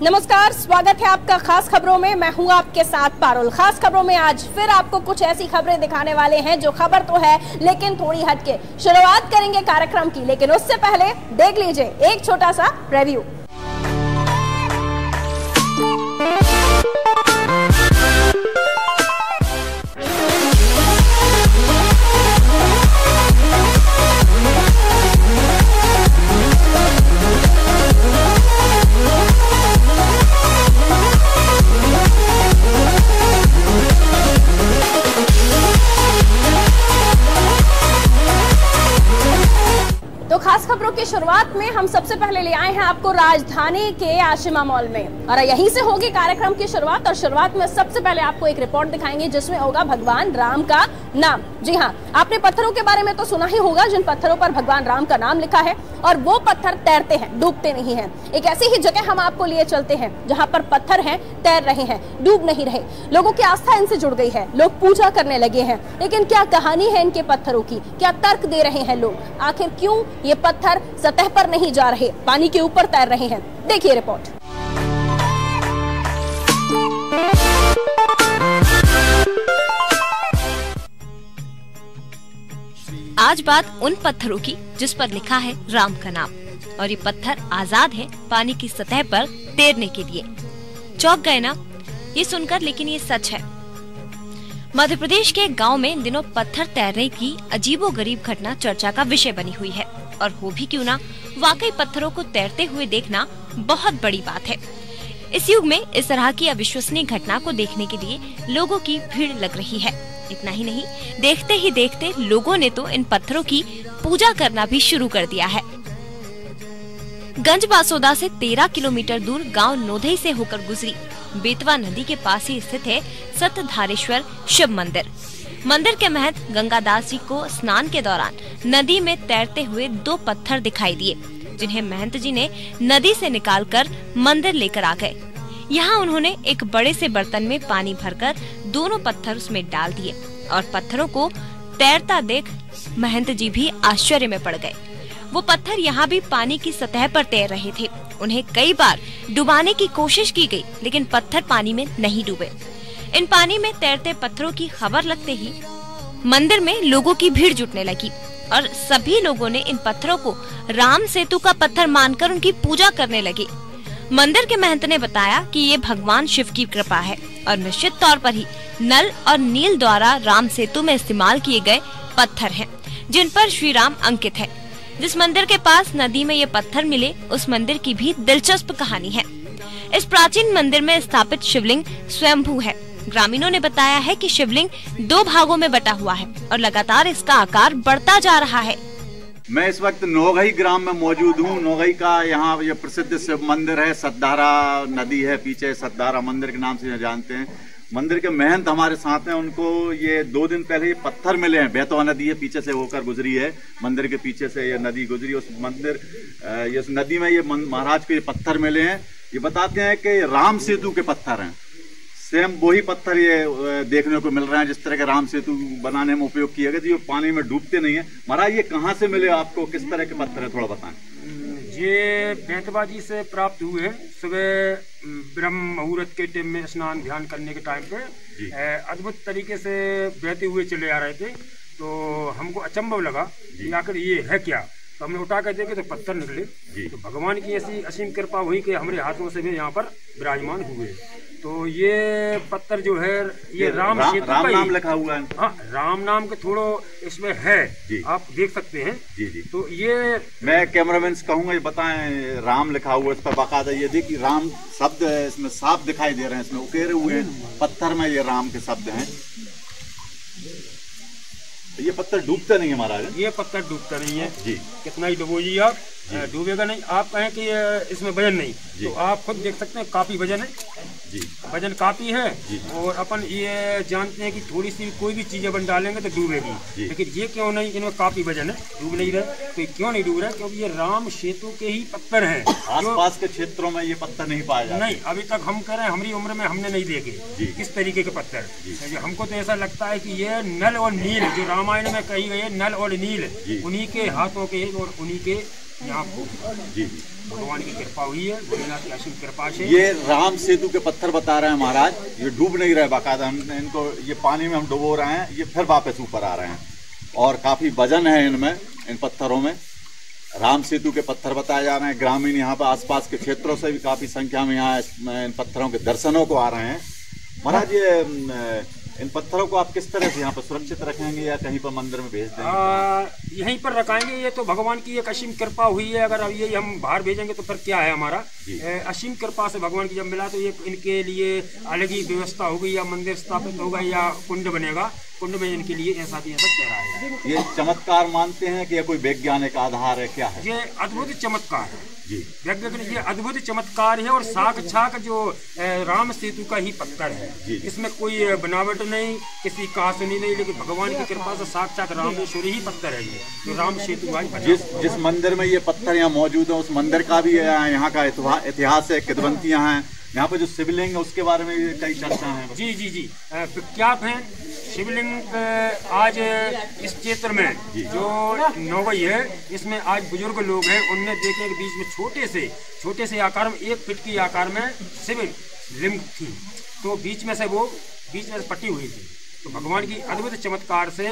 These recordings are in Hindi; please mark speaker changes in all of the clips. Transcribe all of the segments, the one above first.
Speaker 1: नमस्कार, स्वागत है आपका खास खबरों में। मैं हूं आपके साथ पारुल। खास खबरों में आज फिर आपको कुछ ऐसी खबरें दिखाने वाले हैं जो खबर तो है लेकिन थोड़ी हटके। शुरुआत करेंगे कार्यक्रम की, लेकिन उससे पहले देख लीजिए एक छोटा सा रिव्यू। खास खबरों की शुरुआत में हम सबसे पहले ले आए हैं आपको राजधानी के आशिमा मॉल में, और यहीं से होगी कार्यक्रम की शुरुआत। और शुरुआत में सबसे पहले आपको एक रिपोर्ट दिखाएंगे जिसमें होगा भगवान राम का नाम। जी हाँ, आपने पत्थरों के बारे में तो सुना ही होगा जिन पत्थरों पर भगवान राम का नाम लिखा है, और वो पत्थर तैरते हैं, डूबते नहीं हैं। एक ऐसी ही जगह हम आपको लिए चलते हैं जहाँ पर पत्थर हैं, तैर रहे हैं, डूब नहीं रहे। लोगों की आस्था इनसे जुड़ गई है, लोग पूजा करने लगे हैं। लेकिन क्या कहानी है इनके पत्थरों की, क्या तर्क दे रहे हैं लोग? आखिर क्यों ये पत्थर सतह पर नहीं जा रहे, पानी के ऊपर तैर रहे हैं? देखिए रिपोर्ट।
Speaker 2: आज बात उन पत्थरों की जिस पर लिखा है राम का नाम, और ये पत्थर आजाद है पानी की सतह पर तैरने के लिए। चौंक गए ना ये सुनकर, लेकिन ये सच है। मध्य प्रदेश के गांव में इन दिनों पत्थर तैरने की अजीबोगरीब घटना चर्चा का विषय बनी हुई है। और हो भी क्यों ना, वाकई पत्थरों को तैरते हुए देखना बहुत बड़ी बात है। इस युग में इस तरह की अविश्वसनीय घटना को देखने के लिए लोगों की भीड़ लग रही है। इतना ही नहीं, देखते ही देखते लोगों ने तो इन पत्थरों की पूजा करना भी शुरू कर दिया है। गंज बासोदा से 13 किलोमीटर दूर गांव नोधई से होकर गुजरी बेतवा नदी के पास ही स्थित है सतधारेश्वर शिव मंदिर। मंदिर के महंत गंगादास जी को स्नान के दौरान नदी में तैरते हुए 2 पत्थर दिखाई दिए, जिन्हें महंत जी ने नदी से निकालकर मंदिर लेकर आ गए। यहाँ उन्होंने एक बड़े से बर्तन में पानी भरकर दोनों पत्थर उसमें डाल दिए, और पत्थरों को तैरता देख महंत जी भी आश्चर्य में पड़ गए। वो पत्थर यहाँ भी पानी की सतह पर तैर रहे थे। उन्हें कई बार डुबाने की कोशिश की गई, लेकिन पत्थर पानी में नहीं डूबे। इन पानी में तैरते पत्थरों की खबर लगते ही मंदिर में लोगों की भीड़ जुटने लगी, और सभी लोगों ने इन पत्थरों को राम सेतु का पत्थर मानकर उनकी पूजा करने लगे। मंदिर के महंत ने बताया कि ये भगवान शिव की कृपा है, और निश्चित तौर पर ही नल और नील द्वारा राम सेतु में इस्तेमाल किए गए पत्थर हैं, जिन पर श्री राम अंकित है। जिस मंदिर के पास नदी में ये पत्थर मिले, उस मंदिर की भी दिलचस्प कहानी है। इस प्राचीन मंदिर में स्थापित शिवलिंग स्वयंभू है। ग्रामीणों ने बताया है कि शिवलिंग 2 भागों में बटा हुआ है, और लगातार इसका आकार बढ़ता जा रहा है।
Speaker 3: मैं इस वक्त नोधई ग्राम में मौजूद हूँ। नोधई का यहाँ ये प्रसिद्ध शिव मंदिर है। सतधारा नदी है पीछे, सतधारा मंदिर के नाम से जानते हैं। मंदिर के महंत हमारे साथ हैं। उनको ये 2 दिन पहले ये पत्थर मिले हैं। बेतवा नदी है पीछे से होकर गुजरी है, मंदिर के पीछे से ये नदी गुजरी। उस मंदिर इस नदी में ये महाराज को ये पत्थर मिले हैं। ये बताते हैं कि राम सेतु के पत्थर हैं। सेम वही पत्थर ये देखने को मिल रहे हैं जिस तरह के राम सेतु बनाने में उपयोग किए गए, जो पानी में डूबते नहीं है। महाराज ये कहाँ से मिले आपको, किस तरह के पत्थर है, थोड़ा बताएं।
Speaker 4: ये बेतवा जी से प्राप्त हुए। सुबह ब्रह्म मुहूर्त के टाइम में स्नान ध्यान करने के टाइम पे अद्भुत तरीके से बहते हुए चले आ रहे थे, तो हमको अचंभव लगा कि आखिर ये है क्या। तो हमने उठा कर देखे तो पत्थर निकले। तो भगवान की ऐसी असीम कृपा हुई कि हमारे हाथों से भी यहाँ पर विराजमान हुए। तो ये पत्थर जो है ये राम
Speaker 3: नाम लिखा हुआ है।
Speaker 4: हाँ, राम नाम के थोड़ो इसमें है, आप देख सकते हैं।
Speaker 3: जी जी।
Speaker 4: तो ये
Speaker 3: मैं कैमरामैन से कहूँगा ये बताएं, राम लिखा हुआ है इस पर बाकायदा। ये देखिए राम शब्द इसमें साफ दिखाई दे रहे हैं, इसमें उकेरे हुए हैं पत्थर में, ये राम के शब्द हैं। ये पत्थर डूबता नहीं है महाराज।
Speaker 4: ये पत्थर डूबता नहीं है
Speaker 3: जी।
Speaker 4: कितना ही डुबोइए आप, डूबेगा नहीं। आप कहें कि इसमें वजन नहीं, तो आप खुद देख सकते हैं काफी वजन है
Speaker 3: जी,
Speaker 4: वजन काफी है। और अपन ये जानते हैं कि थोड़ी सी कोई भी चीज अपन डालेंगे तो डूबेगी, लेकिन ये क्यों नहीं, इनमें काफी वजन है, डूब नहीं रहे। तो क्यों नहीं डूब रहे? क्योंकि ये राम सेतु के ही पत्थर हैं।
Speaker 3: आसपास के क्षेत्रों में ये पत्थर नहीं पाया जाता।
Speaker 4: नहीं, अभी तक हम कह रहे हैं, हमारी उम्र में हमने नहीं देखे किस तरीके के पत्थर। हमको तो ऐसा लगता है कि ये नल और नील, जो रामायण में कही गई है, नल और नील, उन्हीं के हाथों के और उन्हीं के यहाँ
Speaker 3: जी
Speaker 4: भगवान की कृपा हुई है, भोलेनाथ की असीम कृपा से।
Speaker 3: ये राम सेतु के पत्थर बता रहे हैं महाराज, ये डूब नहीं रहे, बाकायदा हम इनको ये पानी में हम डुबो रहे हैं, ये फिर वापस ऊपर आ रहे हैं और काफी वजन है इनमें, इन पत्थरों में। राम सेतु के पत्थर बताए जा रहे हैं। ग्रामीण यहाँ पर आसपास के क्षेत्रों से भी काफी संख्या में यहाँ इन पत्थरों के दर्शनों को आ रहे हैं। महाराज ये इन पत्थरों को आप किस तरह से यहाँ पर सुरक्षित रखेंगे या कहीं पर मंदिर में भेज देंगे?
Speaker 4: यहीं पर रखाएंगे। ये तो भगवान की एक असीम कृपा हुई है, अगर अब ये हम बाहर भेजेंगे तो फिर क्या है हमारा। असीम कृपा से भगवान की जब मिला तो ये इनके लिए अलग ही व्यवस्था होगी, या मंदिर स्थापित होगा या कुंड बनेगा, कुंड में इनके लिए ऐसा भी ऐसा कह रहा है।
Speaker 3: ये चमत्कार मानते हैं कि यह कोई वैज्ञानिक आधार है, क्या है?
Speaker 4: ये अद्भुत चमत्कार है
Speaker 3: जी,
Speaker 4: वैज्ञानिक, ये अद्भुत चमत्कार है और साक्षात जो राम सेतु का ही पत्थर है। इसमें कोई बनावट नहीं, किसी कासनी नहीं, लेकिन भगवान की कृपा से साक्षात रामेश्वरी ही पत्थर है ये, जो राम सेतु
Speaker 3: जिस मंदिर में ये पत्थर यहाँ मौजूद है उस मंदिर का भी यहाँ का इतिहास है, किदवंतियाँ हैं। यहाँ पे जो शिवलिंग है उसके बारे में कई चर्चा है।
Speaker 4: जी जी जी विख्यात है शिवलिंग। आज इस क्षेत्र में जो नौवई है, इसमें आज बुजुर्ग लोग हैं, उनने देखे कि बीच में छोटे से आकार में 1 फीट की आकार में शिवलिंग थी, तो बीच में से पट्टी हुई थी। तो भगवान की अद्भुत चमत्कार से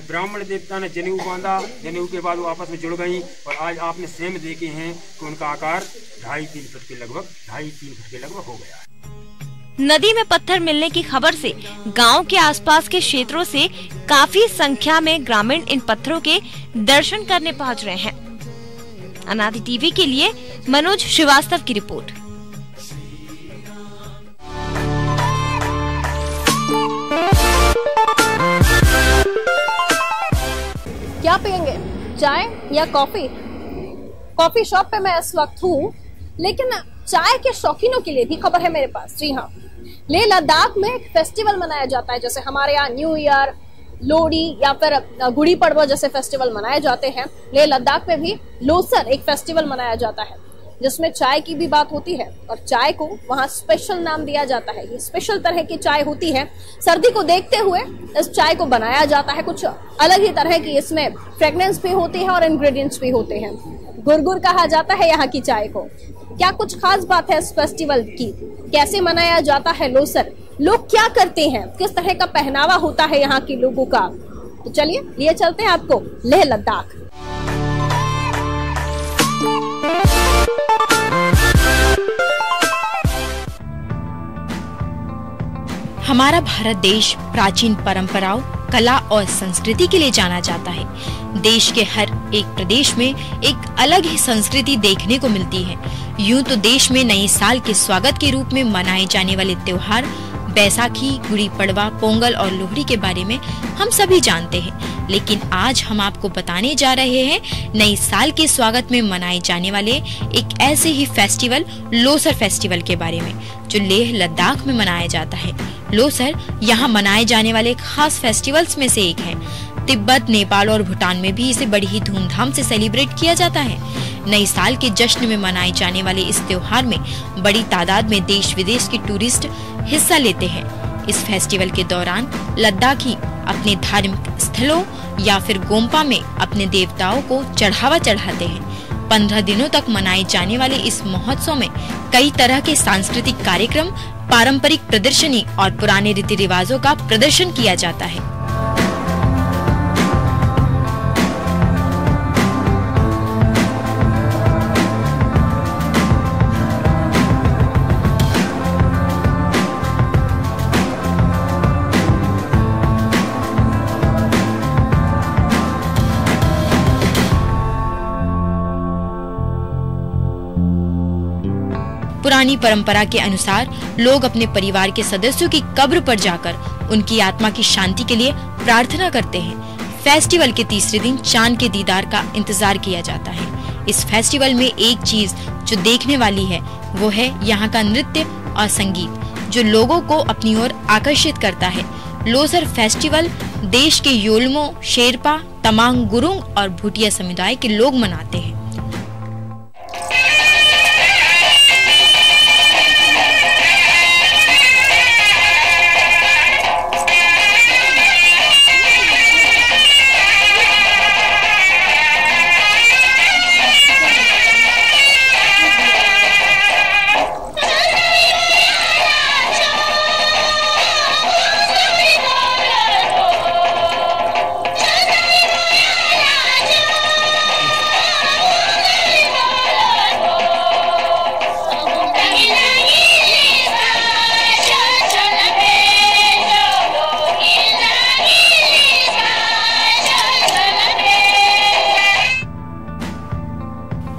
Speaker 4: ब्राह्मण देवता ने जनेऊ बांधा, जनेऊ के बाद वो आपस में जुड़ गई और आज आपने सेम देखे हैं कि उनका आकार 2.5-3 फीट के लगभग हो गया।
Speaker 2: नदी में पत्थर मिलने की खबर से गांव के आसपास के क्षेत्रों से काफी संख्या में ग्रामीण इन पत्थरों के दर्शन करने पहुंच रहे हैं। अनादि टीवी के लिए मनोज श्रीवास्तव की रिपोर्ट।
Speaker 1: क्या पियेंगे, चाय या कॉफी? कॉफी शॉप पे मैं इस वक्त हूँ, लेकिन चाय के शौकीनों के लिए भी खबर है मेरे पास। जी हाँ, लेह लद्दाख में एक फेस्टिवल मनाया जाता है, जैसे हमारे यहाँ न्यू ईयर, लोहड़ी या फिर गुड़ी पड़वा जैसे फेस्टिवल मनाए जाते हैं। लेह लद्दाख में भी लोसर एक फेस्टिवल मनाया जाता है, जिसमें चाय की भी बात होती है और चाय को वहाँ स्पेशल नाम दिया जाता है। ये स्पेशल तरह की चाय होती है, सर्दी को देखते हुए इस चाय को बनाया जाता है। कुछ अलग ही तरह की इसमें फ्रेग्रेंस भी होती है और इंग्रेडिएंट्स भी होते हैं। गुरगुर कहा जाता है यहाँ की चाय को। क्या कुछ खास बात है इस फेस्टिवल की? कैसे मनाया जाता है लोसर? लोग क्या करते हैं? किस तरह का पहनावा होता है यहाँ के लोगों का? तो चलिए लिए चलते हैं आपको लेह लद्दाख।
Speaker 5: हमारा भारत देश प्राचीन परंपराओं, कला और संस्कृति के लिए जाना जाता है। देश के हर एक प्रदेश में एक अलग ही संस्कृति देखने को मिलती है। यूं तो देश में नए साल के स्वागत के रूप में मनाए जाने वाले त्योहार बैसाखी, गुड़ी पड़वा, पोंगल और लोहड़ी के बारे में हम सभी जानते हैं, लेकिन आज हम आपको बताने जा रहे हैं नए साल के स्वागत में मनाए जाने वाले एक ऐसे ही फेस्टिवल, लोसर फेस्टिवल के बारे में, जो लेह लद्दाख में मनाया जाता है। लोसर यहाँ मनाए जाने वाले खास फेस्टिवल्स में से एक है। तिब्बत, नेपाल और भूटान में भी इसे बड़ी ही धूमधाम से सेलिब्रेट किया जाता है। नए साल के जश्न में मनाए जाने वाले इस त्योहार में बड़ी तादाद में देश विदेश के टूरिस्ट हिस्सा लेते हैं। इस फेस्टिवल के दौरान लद्दाखी अपने धार्मिक स्थलों या फिर गोम्पा में अपने देवताओं को चढ़ावा चढ़ाते हैं। 15 दिनों तक मनाए जाने वाले इस महोत्सव में कई तरह के सांस्कृतिक कार्यक्रम, पारंपरिक प्रदर्शनी और पुराने रीति रिवाजों का प्रदर्शन किया जाता है। पुरानी परंपरा के अनुसार लोग अपने परिवार के सदस्यों की कब्र पर जाकर उनकी आत्मा की शांति के लिए प्रार्थना करते हैं। फेस्टिवल के तीसरे दिन चांद के दीदार का इंतजार किया जाता है। इस फेस्टिवल में एक चीज जो देखने वाली है वो है यहाँ का नृत्य और संगीत, जो लोगों को अपनी ओर आकर्षित करता है। लोसर फेस्टिवल देश के योलमो, शेरपा, तमांग, गुरुंग और भूटिया समुदाय के लोग मनाते हैं।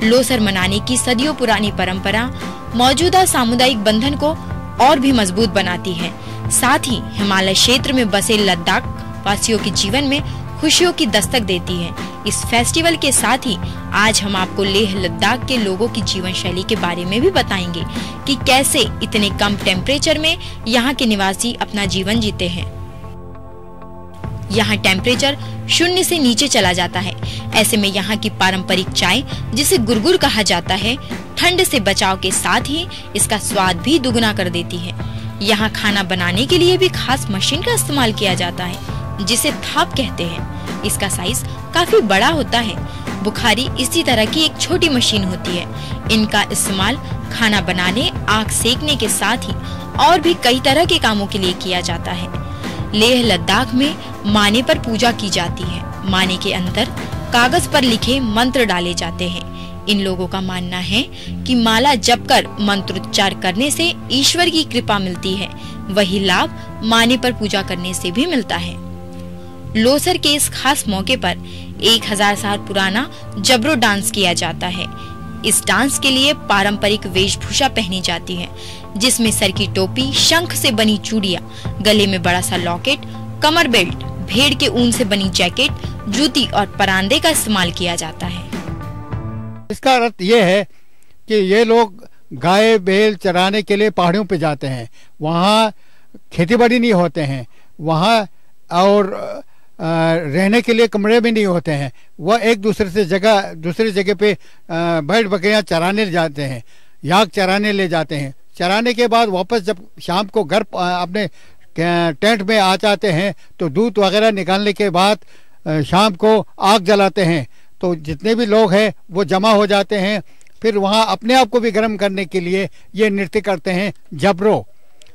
Speaker 5: लोसर मनाने की सदियों पुरानी परंपरा मौजूदा सामुदायिक बंधन को और भी मजबूत बनाती है। साथ ही हिमालय क्षेत्र में बसे लद्दाख वासियों के जीवन में खुशियों की दस्तक देती है। इस फेस्टिवल के साथ ही आज हम आपको लेह लद्दाख के लोगों की जीवन शैली के बारे में भी बताएंगे कि कैसे इतने कम टेम्परेचर में यहाँ के निवासी अपना जीवन जीते हैं। यहाँ टेम्परेचर 0 से नीचे चला जाता है। ऐसे में यहाँ की पारंपरिक चाय, जिसे गुरगुर कहा जाता है, ठंड से बचाव के साथ ही इसका स्वाद भी दुगना कर देती है। यहाँ खाना बनाने के लिए भी खास मशीन का इस्तेमाल किया जाता है, जिसे थाप कहते हैं। इसका साइज काफी बड़ा होता है। बुखारी इसी तरह की एक छोटी मशीन होती है। इनका इस्तेमाल खाना बनाने, आग सेकने के साथ ही और भी कई तरह के कामों के लिए किया जाता है। लेह लद्दाख में माने पर पूजा की जाती है। माने के अंदर कागज पर लिखे मंत्र डाले जाते हैं। इन लोगों का मानना है कि माला जपकर मंत्रोच्चार करने से ईश्वर की कृपा मिलती है। वही लाभ माने पर पूजा करने से भी मिलता है। लोसर के इस खास मौके पर 1000 साल पुराना जबरो डांस किया जाता है। इस डांस के लिए पारंपरिक वेशभूषा पहनी जाती है, जिसमें सर की टोपी, शंख से बनी चूड़ियां, गले में बड़ा सा लॉकेट, कमर बेल्ट, भेड़ के ऊन से बनी जैकेट, जूती और परांदे का इस्तेमाल किया जाता है।
Speaker 6: इसका अर्थ ये है कि ये लोग गाय बैल चराने के लिए पहाड़ियों पे जाते हैं। वहाँ खेती बाड़ी नहीं होते हैं, वहाँ और रहने के लिए कमरे भी नहीं होते हैं। वह एक दूसरी जगह पे भेड़ बकरियां चराने ले जाते हैं, याक चराने ले जाते हैं। चराने के बाद वापस जब शाम को घर अपने टेंट में आ जाते हैं तो दूध वगैरह निकालने के बाद शाम को आग जलाते हैं। तो जितने भी लोग हैं वो जमा हो जाते हैं। फिर वहाँ अपने आप को भी गर्म करने के लिए ये नृत्य करते हैं, जबरो।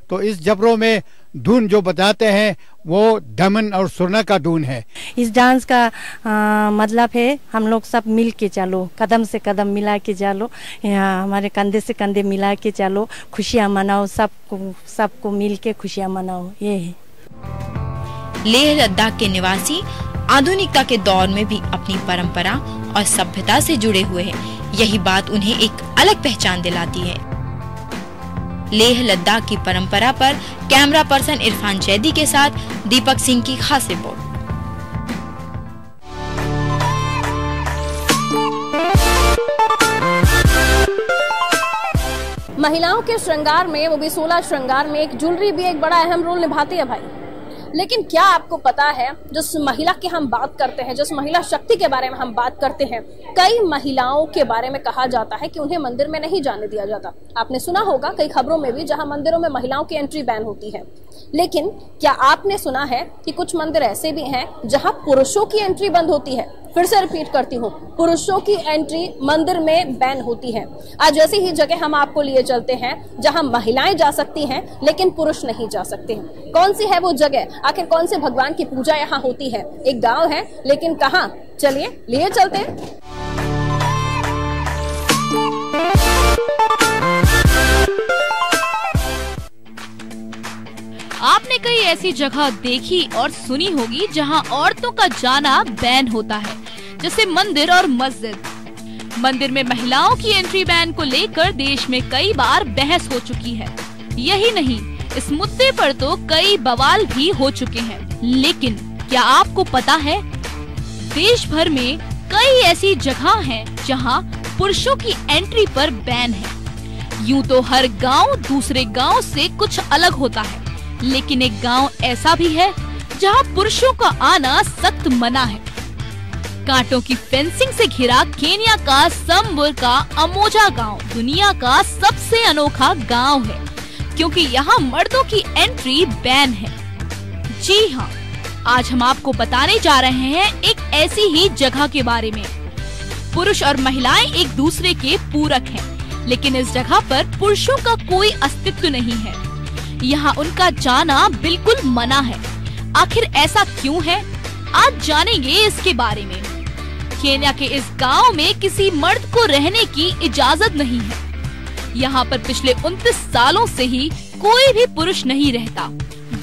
Speaker 6: तो इस जबरों में धुन जो बताते हैं वो दमन और सुरना का धुन है।
Speaker 7: इस डांस का मतलब है हम लोग सब मिल के चलो, कदम से कदम मिला के चलो, यहाँ हमारे कंधे से कंधे मिला के चलो, खुशियाँ मनाओ, सबको मिल के खुशियाँ मनाओ, ये है।
Speaker 5: लेह लद्दाख के निवासी आधुनिकता के दौर में भी अपनी परंपरा और सभ्यता से जुड़े हुए हैं। यही बात उन्हें एक अलग पहचान दिलाती है। लेह लद्दाख की परंपरा पर कैमरा पर्सन इरफान जैदी के साथ दीपक सिंह की खास रिपोर्ट।
Speaker 1: महिलाओं के श्रृंगार में, वो भी 16 श्रृंगार में, एक ज्वेलरी भी एक बड़ा अहम रोल निभाती है भाई। लेकिन क्या आपको पता है, जिस महिला की हम बात करते हैं, जिस महिला शक्ति के बारे में हम बात करते हैं, कई महिलाओं के बारे में कहा जाता है कि उन्हें मंदिर में नहीं जाने दिया जाता। आपने सुना होगा कई खबरों में भी जहां मंदिरों में महिलाओं की एंट्री बैन होती है। लेकिन क्या आपने सुना है कि कुछ मंदिर ऐसे भी हैं जहां पुरुषों की एंट्री बंद होती है? फिर से रिपीट करती हूँ, पुरुषों की एंट्री मंदिर में बैन होती है। आज ऐसी ही जगह हम आपको लिए चलते हैं जहां महिलाएं जा सकती हैं लेकिन पुरुष नहीं जा सकते हैं। कौन सी है वो जगह? आखिर कौन से भगवान की पूजा यहाँ होती है? एक गांव है, लेकिन कहाँ? चलिए लिए चलते हैं।
Speaker 8: आपने कई ऐसी जगह देखी और सुनी होगी जहां औरतों का जाना बैन होता है, जैसे मंदिर और मस्जिद। मंदिर में महिलाओं की एंट्री बैन को लेकर देश में कई बार बहस हो चुकी है। यही नहीं, इस मुद्दे पर तो कई बवाल भी हो चुके हैं। लेकिन क्या आपको पता है, देश भर में कई ऐसी जगह हैं जहां पुरुषों की एंट्री पर बैन है। यूं तो हर गांव दूसरे गांव से कुछ अलग होता है, लेकिन एक गांव ऐसा भी है जहां पुरुषों का आना सख्त मना है। कांटों की फेंसिंग से घिरा केन्या का सम्बुर का अमोजा गांव दुनिया का सबसे अनोखा गांव है, क्योंकि यहाँ मर्दों की एंट्री बैन है। जी हाँ, आज हम आपको बताने जा रहे हैं एक ऐसी ही जगह के बारे में। पुरुष और महिलाएं एक दूसरे के पूरक हैं, लेकिन इस जगह पर पुरुषों का कोई अस्तित्व नहीं है। यहाँ उनका जाना बिल्कुल मना है। आखिर ऐसा क्यों है, आज जानेंगे इसके बारे में। केन्या के इस गांव में किसी मर्द को रहने की इजाजत नहीं है। यहाँ पर पिछले 29 सालों से ही कोई भी पुरुष नहीं रहता।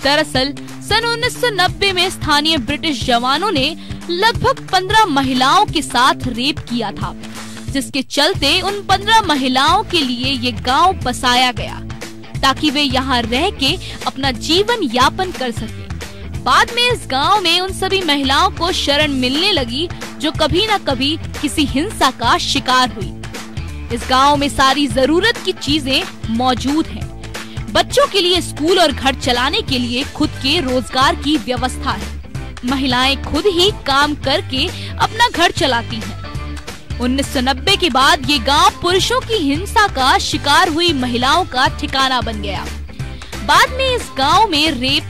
Speaker 8: दरअसल सन 1990 में स्थानीय ब्रिटिश जवानों ने लगभग 15 महिलाओं के साथ रेप किया था, जिसके चलते उन 15 महिलाओं के लिए ये गांव बसाया गया ताकि वे यहाँ रह के अपना जीवन यापन कर सके। बाद में इस गांव में उन सभी महिलाओं को शरण मिलने लगी जो कभी न कभी किसी हिंसा का शिकार हुई। इस गांव में सारी जरूरत की चीजें मौजूद हैं। बच्चों के लिए स्कूल और घर चलाने के लिए खुद के रोजगार की व्यवस्था है। महिलाएं खुद ही काम करके अपना घर चलाती हैं। 1990 के बाद ये गांव पुरुषों की हिंसा का शिकार हुई महिलाओं का ठिकाना बन गया। बाद में इस गांव में रेप,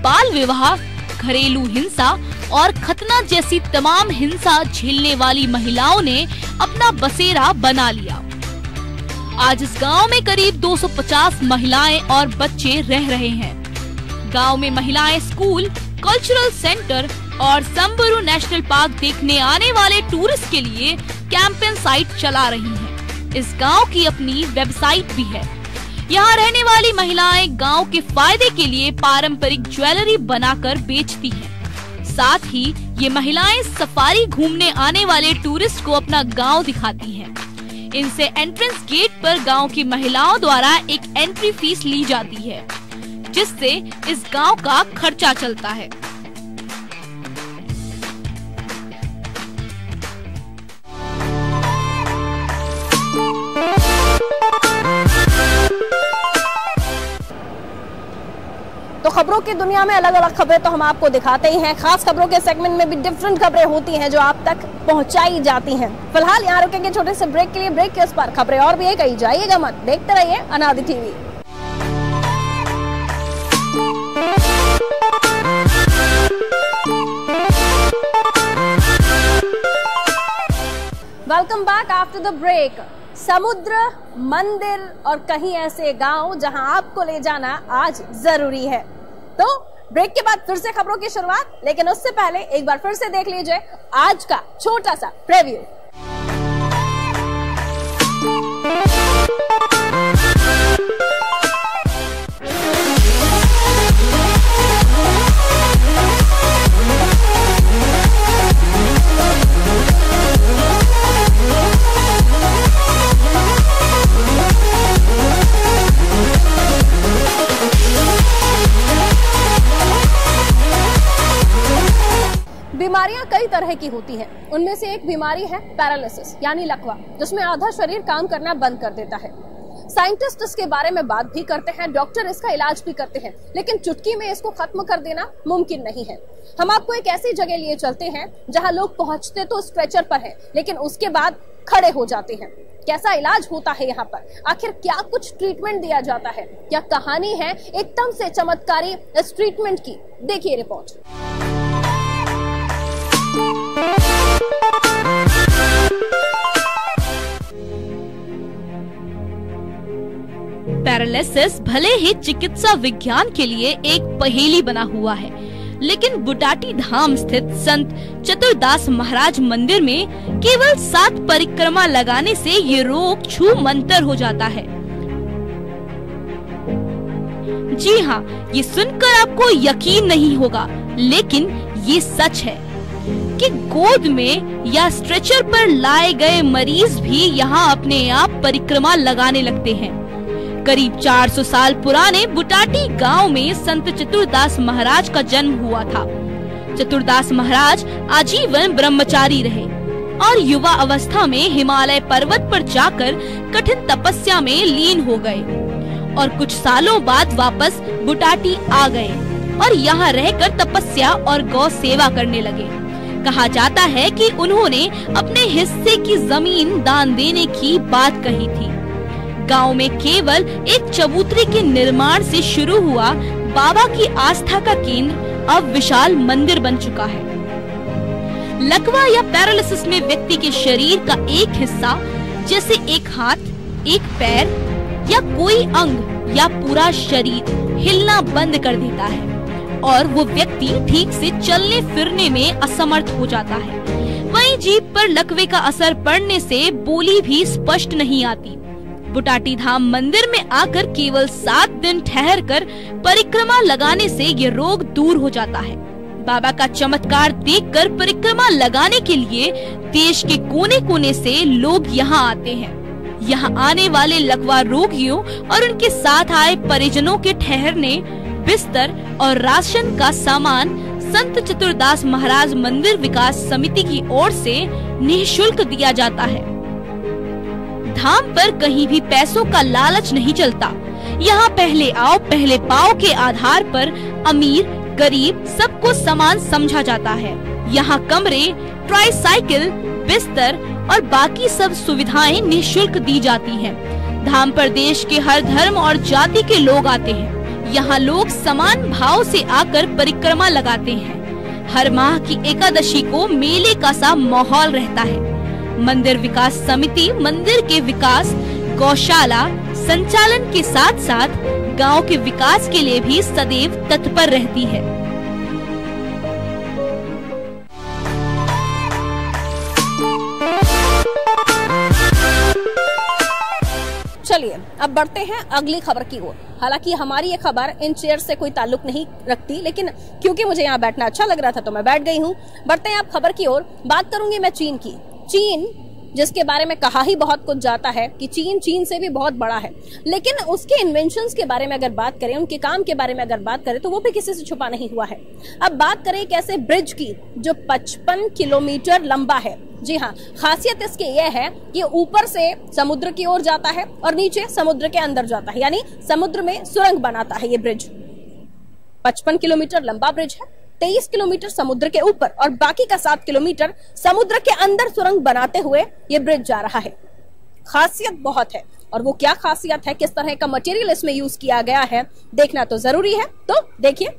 Speaker 8: बाल विवाह, घरेलू हिंसा और खतना जैसी तमाम हिंसा झेलने वाली महिलाओं ने अपना बसेरा बना लिया। आज इस गांव में करीब 250 महिलाएं और बच्चे रह रहे हैं। गांव में महिलाएं स्कूल, कल्चरल सेंटर और संबरू नेशनल पार्क देखने आने वाले टूरिस्ट के लिए कैंपेन साइट चला रही हैं। इस गांव की अपनी वेबसाइट भी है। यहाँ रहने वाली महिलाएं गांव के फायदे के लिए पारंपरिक ज्वेलरी बनाकर बेचती हैं। साथ ही ये महिलाएं सफारी घूमने आने वाले टूरिस्ट को अपना गांव दिखाती हैं। इनसे एंट्रेंस गेट पर गांव की महिलाओं द्वारा एक एंट्री फीस ली जाती है, जिससे इस गांव का खर्चा चलता है।
Speaker 1: तो खबरों की दुनिया में अलग अलग खबरें तो हम आपको दिखाते ही हैं। खास खबरों के सेगमेंट में भी डिफरेंट खबरें होती हैं जो आप तक पहुंचाई जाती हैं। फिलहाल यहाँ रुकेंगे छोटे से ब्रेक के लिए। ब्रेक के उस पर खबरें और भी है, कहीं जाइएगा मत, देखते रहिए Anadi TV. Welcome back after the break. समुद्र, मंदिर और कहीं ऐसे गांव जहां आपको ले जाना आज जरूरी है। तो ब्रेक के बाद फिर से खबरों की शुरुआत, लेकिन उससे पहले एक बार फिर से देख लीजिए आज का छोटा सा प्रीव्यू। बीमारियां कई तरह की होती हैं। उनमें से एक बीमारी है पैरालिसिस यानी लकवा, जिसमें आधा शरीर काम करना बंद कर देता है। साइंटिस्ट इसके बारे में बात भी करते हैं, डॉक्टर इसका इलाज भी करते हैं, लेकिन चुटकी में इसको खत्म कर देना मुमकिन नहीं है। हम आपको एक ऐसी जगह लिए चलते हैं जहां लोग पहुंचते तो स्ट्रेचर पर हैं, लेकिन उसके बाद खड़े हो जाते हैं। कैसा इलाज होता है यहाँ पर, आखिर क्या कुछ ट्रीटमेंट दिया जाता है, क्या कहानी है एकदम से चमत्कारी इस ट्रीटमेंट की, देखिए रिपोर्ट।
Speaker 8: पैरालिसिस भले ही चिकित्सा विज्ञान के लिए एक पहेली बना हुआ है, लेकिन बुटाटी धाम स्थित संत चतुरदास महाराज मंदिर में केवल 7 परिक्रमा लगाने से ये रोग छू मंतर हो जाता है। जी हाँ, ये सुनकर आपको यकीन नहीं होगा, लेकिन ये सच है कि गोद में या स्ट्रेचर पर लाए गए मरीज भी यहाँ अपने आप परिक्रमा लगाने लगते हैं। करीब 400 साल पुराने बुटाटी गांव में संत चतुरदास महाराज का जन्म हुआ था। चतुरदास महाराज आजीवन ब्रह्मचारी रहे और युवा अवस्था में हिमालय पर्वत पर जाकर कठिन तपस्या में लीन हो गए और कुछ सालों बाद वापस बुटाटी आ गए और यहाँ रहकर तपस्या और गौ सेवा करने लगे। कहा जाता है कि उन्होंने अपने हिस्से की जमीन दान देने की बात कही थी। गांव में केवल एक चबूतरे के निर्माण से शुरू हुआ बाबा की आस्था का केंद्र अब विशाल मंदिर बन चुका है। लकवा या पैरालिसिस में व्यक्ति के शरीर का एक हिस्सा जैसे एक हाथ, एक पैर या कोई अंग या पूरा शरीर हिलना बंद कर देता है और वो व्यक्ति ठीक से चलने फिरने में असमर्थ हो जाता है। वहीं जीभ पर लकवे का असर पड़ने से बोली भी स्पष्ट नहीं आती। बुटाटी धाम मंदिर में आकर केवल 7 दिन ठहरकर परिक्रमा लगाने से ये रोग दूर हो जाता है। बाबा का चमत्कार देखकर परिक्रमा लगाने के लिए देश के कोने कोने से लोग यहाँ आते हैं। यहाँ आने वाले लकवा रोगियों और उनके साथ आए परिजनों के ठहरने, बिस्तर और राशन का सामान संत चतुरदास महाराज मंदिर विकास समिति की ओर से निःशुल्क दिया जाता है। धाम पर कहीं भी पैसों का लालच नहीं चलता। यहाँ पहले आओ पहले पाओ के आधार पर अमीर गरीब सबको समान समझा जाता है। यहाँ कमरे, ट्राईसाइकिल, बिस्तर और बाकी सब सुविधाएं निःशुल्क दी जाती हैं। धाम पर देश के हर धर्म और जाति के लोग आते हैं। यहाँ लोग समान भाव से आकर परिक्रमा लगाते हैं। हर माह की एकादशी को मेले का सा माहौल रहता है। मंदिर विकास समिति मंदिर के विकास, गौशाला संचालन के साथ साथ गांव के विकास के लिए भी सदैव तत्पर रहती है।
Speaker 1: चलिए अब बढ़ते हैं अगली खबर की ओर। हालांकि हमारी ये खबर इन चेयर से कोई ताल्लुक नहीं रखती, लेकिन क्योंकि मुझे यहाँ बैठना अच्छा लग रहा था तो मैं बैठ गई हूँ। बढ़ते हैं अब खबर की ओर। बात करूंगी मैं चीन की। चीन जिसके बारे में कहा ही बहुत कुछ जाता है कि चीन से भी बहुत बड़ा है, लेकिन उसके इन्वेंशंस के बारे में अगर बात करें, उनके काम के बारे में अगर बात करें तो वो भी किसी से छुपा नहीं हुआ है। अब बात करें एक ऐसे ब्रिज की जो 55 किलोमीटर लंबा है। जी हाँ, खासियत इसकी यह है कि ऊपर से समुद्र की ओर जाता है और नीचे समुद्र के अंदर जाता है, यानी समुद्र में सुरंग बनाता है ये ब्रिज। 55 किलोमीटर लंबा ब्रिज है, 23 किलोमीटर समुद्र के ऊपर और बाकी का 7 किलोमीटर समुद्र के अंदर सुरंग बनाते हुए ये ब्रिज जा रहा है। खासियत बहुत है, और वो क्या खासियत है, किस तरह का मटेरियल इसमें यूज किया गया है, देखना तो जरूरी है। तो देखिए।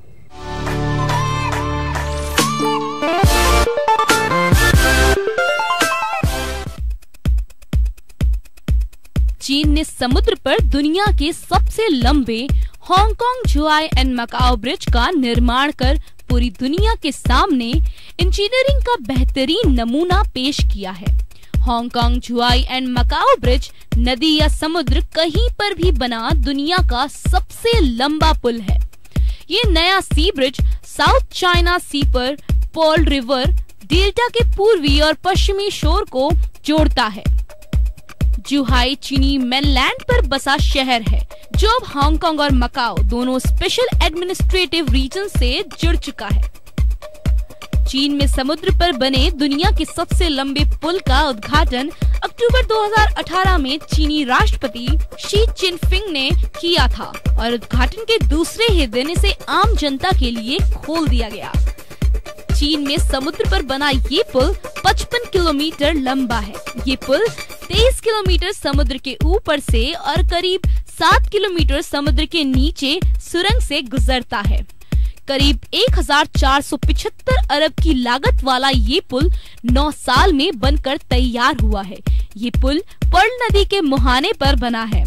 Speaker 8: चीन ने समुद्र पर दुनिया के सबसे लंबे हांगकांग, जुआई एंड मकाओ ब्रिज का निर्माण कर पूरी दुनिया के सामने इंजीनियरिंग का बेहतरीन नमूना पेश किया है। हांगकांग, जुआई एंड मकाओ ब्रिज नदी या समुद्र कहीं पर भी बना दुनिया का सबसे लंबा पुल है। ये नया सी ब्रिज साउथ चाइना सी पर पर्ल रिवर डेल्टा के पूर्वी और पश्चिमी शोर को जोड़ता है। जुहाई चीनी मेनलैंड पर बसा शहर है जो अब हांगकांग और मकाओ दोनों स्पेशल एडमिनिस्ट्रेटिव रीजन से जुड़ चुका है। चीन में समुद्र पर बने दुनिया के सबसे लंबे पुल का उद्घाटन अक्टूबर 2018 में चीनी राष्ट्रपति शी चिनफिंग ने किया था और उद्घाटन के दूसरे ही दिन इसे आम जनता के लिए खोल दिया गया। चीन में समुद्र पर बना ये पुल 55 किलोमीटर लंबा है। ये पुल 23 किलोमीटर समुद्र के ऊपर से और करीब 7 किलोमीटर समुद्र के नीचे सुरंग से गुजरता है। करीब 1475 अरब की लागत वाला ये पुल 9 साल में बनकर तैयार हुआ है। ये पुल पर्ल नदी के मुहाने पर बना है।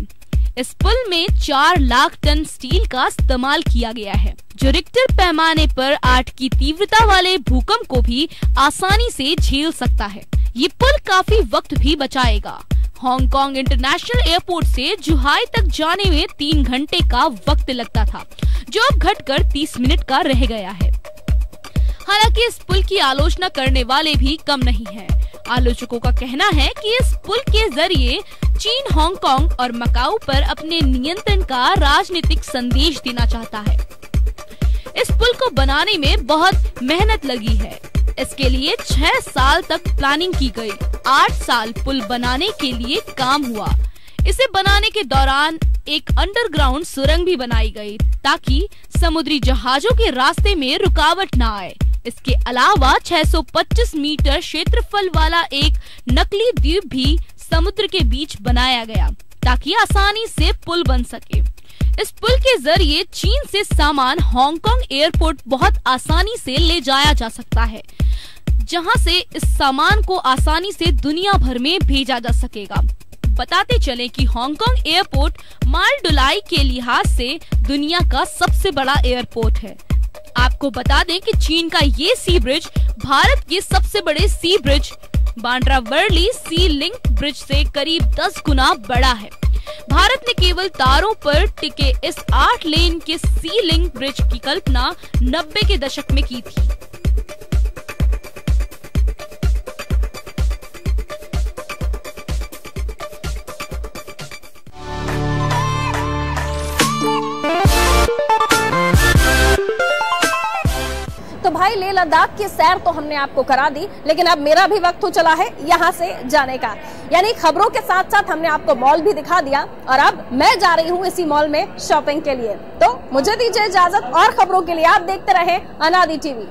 Speaker 8: इस पुल में 4 लाख टन स्टील का इस्तेमाल किया गया है, जो रिक्टर पैमाने पर 8 की तीव्रता वाले भूकंप को भी आसानी से झेल सकता है। ये पुल काफी वक्त भी बचाएगा। हांगकांग इंटरनेशनल एयरपोर्ट से जुहाई तक जाने में 3 घंटे का वक्त लगता था, जो अब घटकर 30 मिनट का रह गया है। हालांकि इस पुल की आलोचना करने वाले भी कम नहीं हैं। आलोचकों का कहना है कि इस पुल के जरिए चीन हांगकांग और मकाऊ पर अपने नियंत्रण का राजनीतिक संदेश देना चाहता है। इस पुल को बनाने में बहुत मेहनत लगी है। इसके लिए 6 साल तक प्लानिंग की गई। 8 साल पुल बनाने के लिए काम हुआ। इसे बनाने के दौरान एक अंडरग्राउंड सुरंग भी बनाई गई ताकि समुद्री जहाजों के रास्ते में रुकावट न आए। इसके अलावा 625 मीटर क्षेत्रफल वाला एक नकली द्वीप भी समुद्र के बीच बनाया गया ताकि आसानी से पुल बन सके। इस पुल के जरिए चीन से सामान हांगकांग एयरपोर्ट बहुत आसानी से ले जाया जा सकता है, जहां से इस सामान को आसानी से दुनिया भर में भेजा जा सकेगा। बताते चले कि हांगकांग एयरपोर्ट माल ढुलाई के लिहाज से दुनिया का सबसे बड़ा एयरपोर्ट है। आपको बता दें कि चीन का ये सी ब्रिज भारत के सबसे बड़े सी ब्रिज बांद्रा वर्ली सी लिंक ब्रिज से करीब 10 गुना बड़ा है। भारत ने केवल तारों पर टिके इस 8 लेन के सी लिंक ब्रिज की कल्पना 90 के दशक में की थी।
Speaker 1: तो भाई लेह लद्दाख की सैर तो हमने आपको करा दी, लेकिन अब मेरा भी वक्त हो चला है यहाँ से जाने का। यानी खबरों के साथ साथ हमने आपको मॉल भी दिखा दिया और अब मैं जा रही हूँ इसी मॉल में शॉपिंग के लिए। तो मुझे दीजिए इजाजत, और खबरों के लिए आप देखते रहें अनादि टीवी।